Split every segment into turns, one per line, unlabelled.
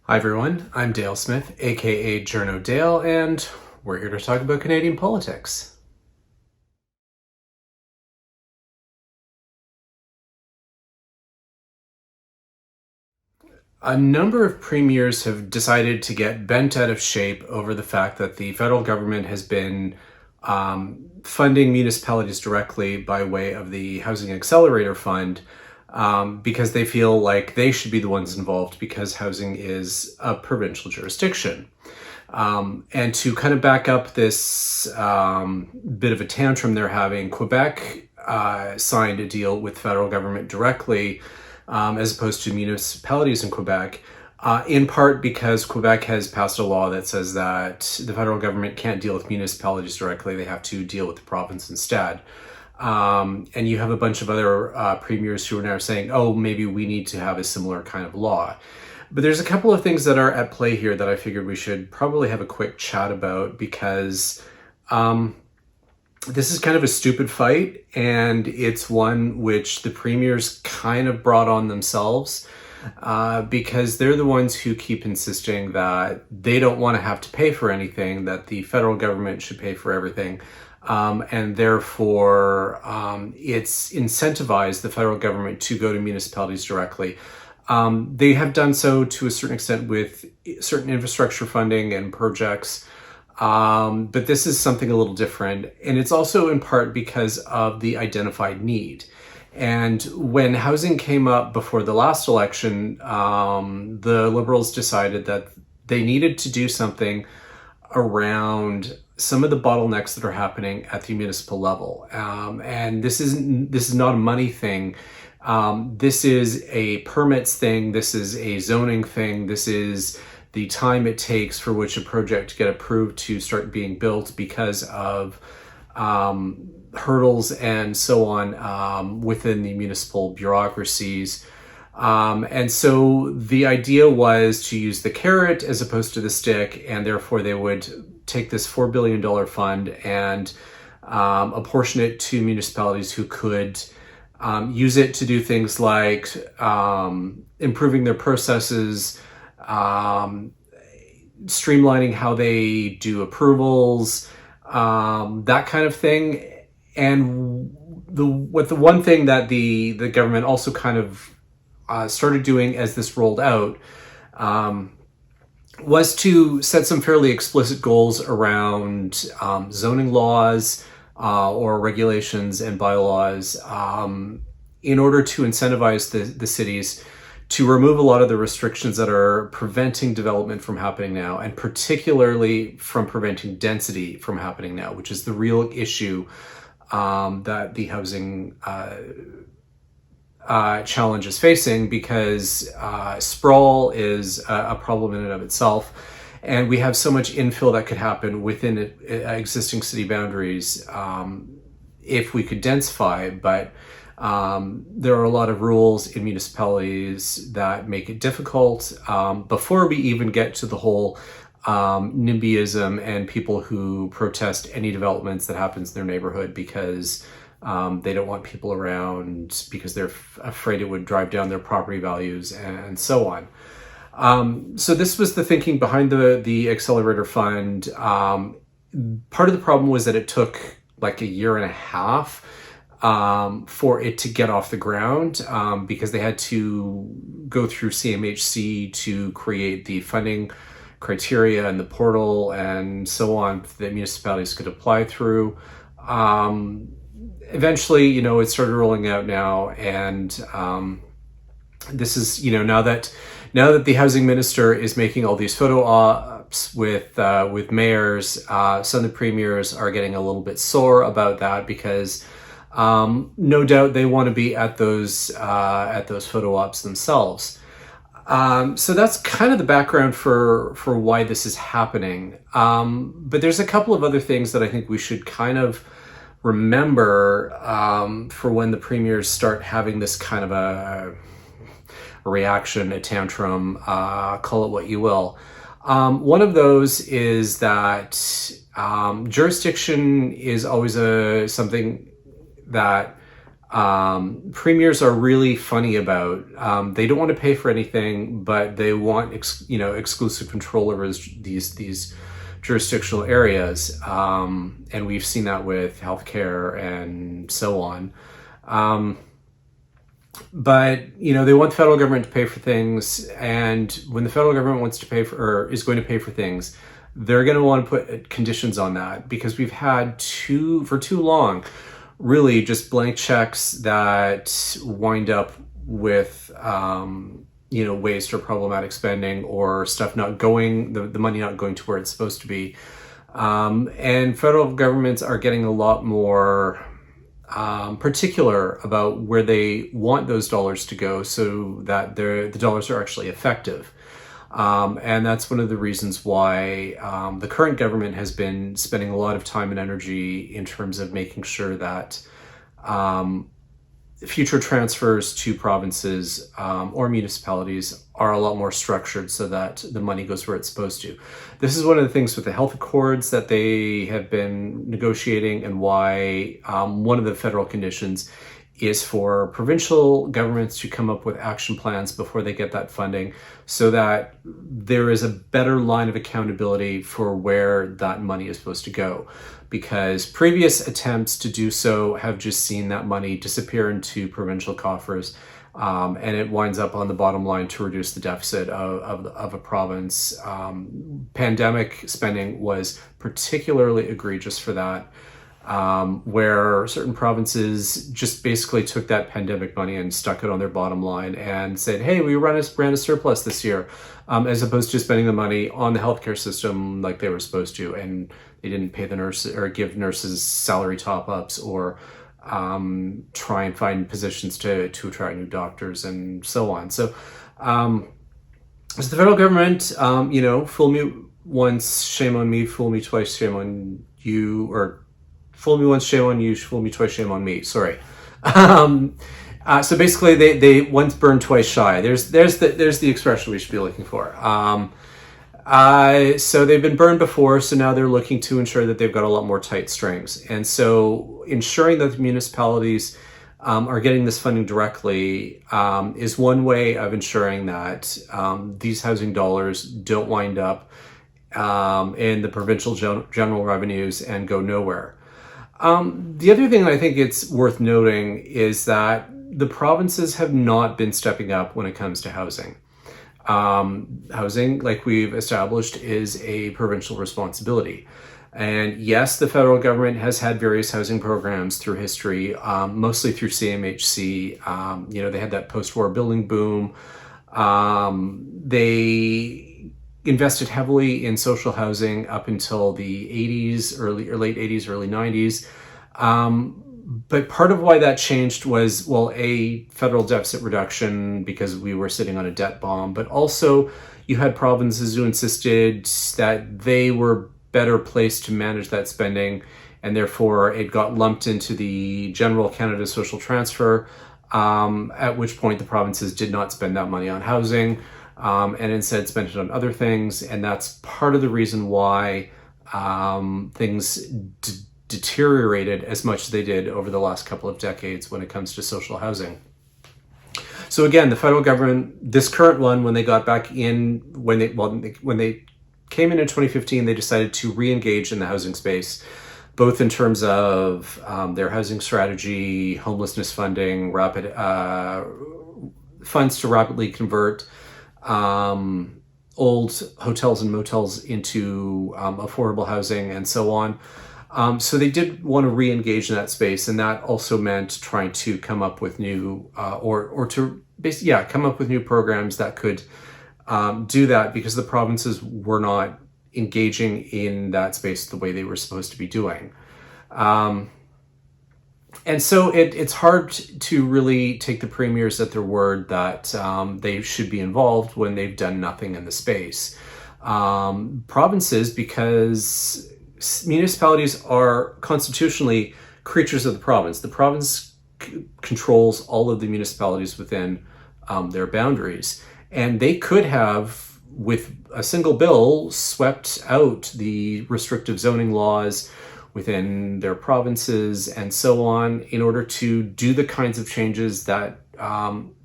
Hi everyone, I'm Dale Smith, aka Journo Dale, and we're here to talk about Canadian politics. A number of premiers have decided to get bent out of shape over the fact that the federal government has been funding municipalities directly by way of the Housing Accelerator Fund because they feel like they should be the ones involved because housing is a provincial jurisdiction. And to kind of back up this bit of a tantrum they're having, Quebec signed a deal with federal government directly as opposed to municipalities in Quebec, in part because Quebec has passed a law that says that the federal government can't deal with municipalities directly, they have to deal with the province instead. And you have a bunch of other premiers who are now saying, oh, maybe we need to have a similar kind of law. But there's a couple of things that are at play here that I figured we should probably have a quick chat about because this is kind of a stupid fight, and it's one which the premiers kind of brought on themselves because they're the ones who keep insisting that they don't want to have to pay for anything, that the federal government should pay for everything. And therefore, it's incentivized the federal government to go to municipalities directly. They have done so to a certain extent with certain infrastructure funding and projects. But this is something a little different. And it's also in part because of the identified need. And when housing came up before the last election, the Liberals decided that they needed to do something around some of the bottlenecks that are happening at the municipal level. And this is not a money thing. This is a permits thing. This is a zoning thing. This is the time it takes for which a project to get approved to start being built because of hurdles and so on within the municipal bureaucracies. And so the idea was to use the carrot as opposed to the stick, and therefore they would take this $4 billion fund and apportion it to municipalities who could use it to do things like improving their processes, streamlining how they do approvals, that kind of thing. And the one thing that the government also kind of started doing as this rolled out was to set some fairly explicit goals around zoning laws or regulations and bylaws in order to incentivize the cities to remove a lot of the restrictions that are preventing development from happening now, and particularly from preventing density from happening now, which is the real issue that the housing challenge is facing, because sprawl is a problem in and of itself. And we have so much infill that could happen within existing city boundaries if we could densify, but there are a lot of rules in municipalities that make it difficult before we even get to the whole NIMBYism and people who protest any developments that happens in their neighborhood because they don't want people around because they're afraid it would drive down their property values and so on. So this was the thinking behind the Accelerator Fund. Part of the problem was that it took like a year and a half for it to get off the ground because they had to go through CMHC to create the funding criteria and the portal and so on that municipalities could apply through. Eventually, it started rolling out now, and this is, now that the housing minister is making all these photo ops with mayors, some of the premiers are getting a little bit sore about that because no doubt they want to be at those photo ops themselves. So that's kind of the background for why this is happening. But there's a couple of other things that I think we should kind of remember for when the premiers start having this kind of a reaction, a tantrum, call it what you will. One of those is that jurisdiction is always something that Premiers are really funny about. They don't want to pay for anything, but they want exclusive control over these jurisdictional areas, and we've seen that with healthcare and so on. But they want the federal government to pay for things, and when the federal government wants to pay for or is going to pay for things, they're going to want to put conditions on that, because we've had for too long really just blank checks that wind up with waste or problematic spending, or stuff not going, the money not going to where it's supposed to be. And federal governments are getting a lot more particular about where they want those dollars to go, so that the dollars are actually effective. And that's one of the reasons why the current government has been spending a lot of time and energy in terms of making sure that future transfers to provinces or municipalities are a lot more structured, so that the money goes where it's supposed to. This is one of the things with the health accords that they have been negotiating, and why one of the federal conditions is for provincial governments to come up with action plans before they get that funding, so that there is a better line of accountability for where that money is supposed to go. Because previous attempts to do so have just seen that money disappear into provincial coffers, and it winds up on the bottom line to reduce the deficit of a province. Pandemic spending was particularly egregious for that. Where certain provinces just basically took that pandemic money and stuck it on their bottom line and said, hey, we ran a surplus this year, as opposed to spending the money on the healthcare system like they were supposed to. And they didn't pay the nurses or give nurses salary top-ups, or try and find positions to attract new doctors and so on. So as the federal government, fool me once, shame on me, fool me twice, shame on you, or fool me once, shame on you, fool me twice, shame on me. Sorry. So basically, they once burned, twice shy. There's the expression we should be looking for. So they've been burned before, so now they're looking to ensure that they've got a lot more tight strings. And so ensuring that the municipalities are getting this funding directly is one way of ensuring that these housing dollars don't wind up in the provincial general revenues and go nowhere. The other thing I think it's worth noting is that the provinces have not been stepping up when it comes to housing. Housing, like we've established, is a provincial responsibility. And yes, the federal government has had various housing programs through history, mostly through CMHC. They had that post-war building boom. They invested heavily in social housing up until the 80s, late 80s, early 90s. But part of why that changed was, a federal deficit reduction, because we were sitting on a debt bomb, but also you had provinces who insisted that they were better placed to manage that spending, and therefore it got lumped into the General Canada Social Transfer, at which point the provinces did not spend that money on housing, and instead spent it on other things. And that's part of the reason why things deteriorated as much as they did over the last couple of decades when it comes to social housing. So again, the federal government, this current one, when they got back in, when they came in 2015, they decided to re-engage in the housing space, both in terms of their housing strategy, homelessness funding, rapid funds to rapidly convert old hotels and motels into affordable housing, and so on. So they did want to re-engage in that space, and that also meant trying to come up with new, come up with new programs that could do that, because the provinces were not engaging in that space the way they were supposed to be doing. And so it's hard to really take the premiers at their word that they should be involved when they've done nothing in the space. Provinces, because municipalities are constitutionally creatures of the province. The province controls all of the municipalities within their boundaries. And they could have, with a single bill, swept out the restrictive zoning laws, within their provinces and so on, in order to do the kinds of changes that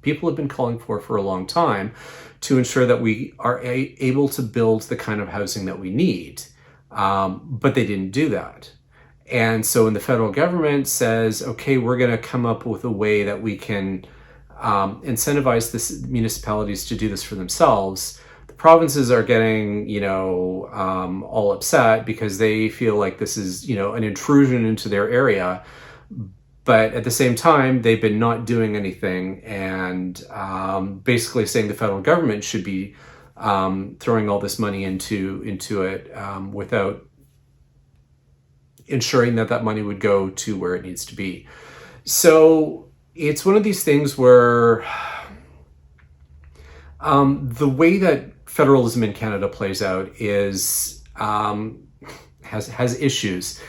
people have been calling for a long time, to ensure that we are able to build the kind of housing that we need. But they didn't do that. And so when the federal government says, okay, we're going to come up with a way that we can incentivize the municipalities to do this for themselves, the provinces are getting, all upset because they feel like this is, an intrusion into their area. But at the same time, they've been not doing anything and basically saying the federal government should be throwing all this money into it without ensuring that money would go to where it needs to be. So it's one of these things where the way that federalism in Canada plays out is has issues.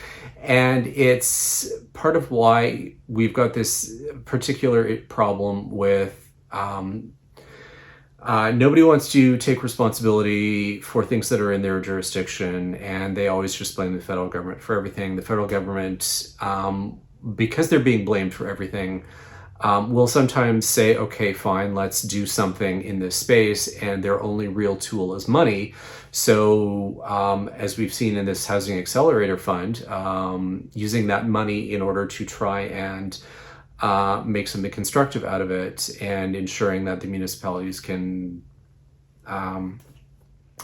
And it's part of why we've got this particular problem with nobody wants to take responsibility for things that are in their jurisdiction, and they always just blame the federal government for everything. The federal government, because they're being blamed for everything, will sometimes say, okay, fine, let's do something in this space, and their only real tool is money. So as we've seen in this Housing Accelerator Fund, using that money in order to try and make something constructive out of it, and ensuring that the municipalities can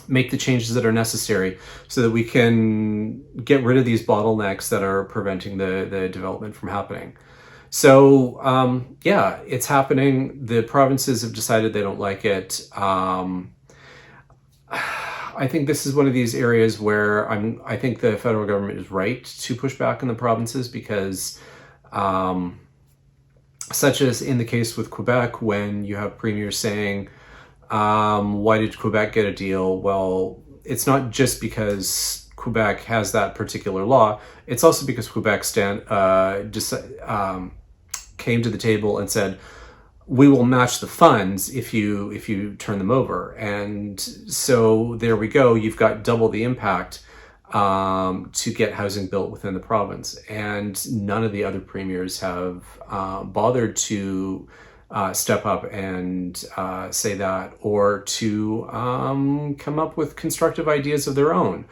make the changes that are necessary so that we can get rid of these bottlenecks that are preventing the development from happening. So yeah, it's happening. The provinces have decided they don't like it. I think this is one of these areas where I think the federal government is right to push back on the provinces, because such as in the case with Quebec, when you have premiers saying, why did Quebec get a deal? Well, it's not just because Quebec has that particular law. It's also because Quebec came to the table and said, we will match the funds if you turn them over. And so there we go. You've got double the impact to get housing built within the province. And none of the other premiers have bothered to step up and say that, or to come up with constructive ideas of their own.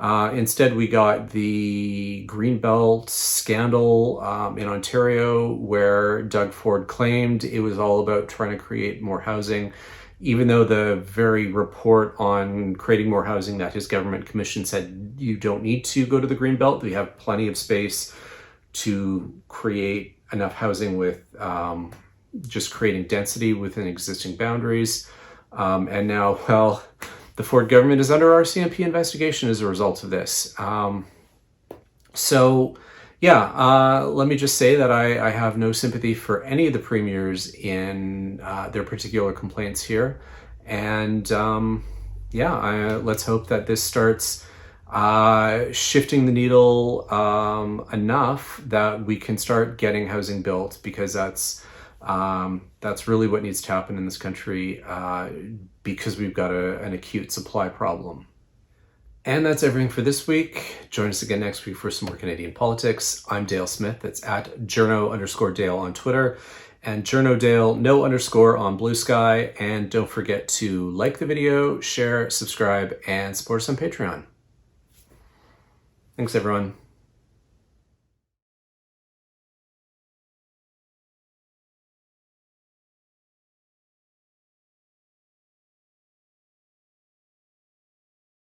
Instead, we got the Greenbelt scandal in Ontario, where Doug Ford claimed it was all about trying to create more housing, even though the very report on creating more housing that his government commissioned said you don't need to go to the Greenbelt. We have plenty of space to create enough housing with just creating density within existing boundaries. And now, well, the Ford government is under RCMP investigation as a result of this. So yeah, let me just say that I have no sympathy for any of the premiers in their particular complaints here. And yeah, let's hope that this starts shifting the needle enough that we can start getting housing built, because that's really what needs to happen in this country, because we've got an acute supply problem. And that's everything for this week. Join us again next week for some more Canadian politics. I'm Dale Smith. That's at Journo_Dale on Twitter, and JournoDale _, on Bluesky. And don't forget to like the video, share, subscribe, and support us on Patreon. Thanks, everyone.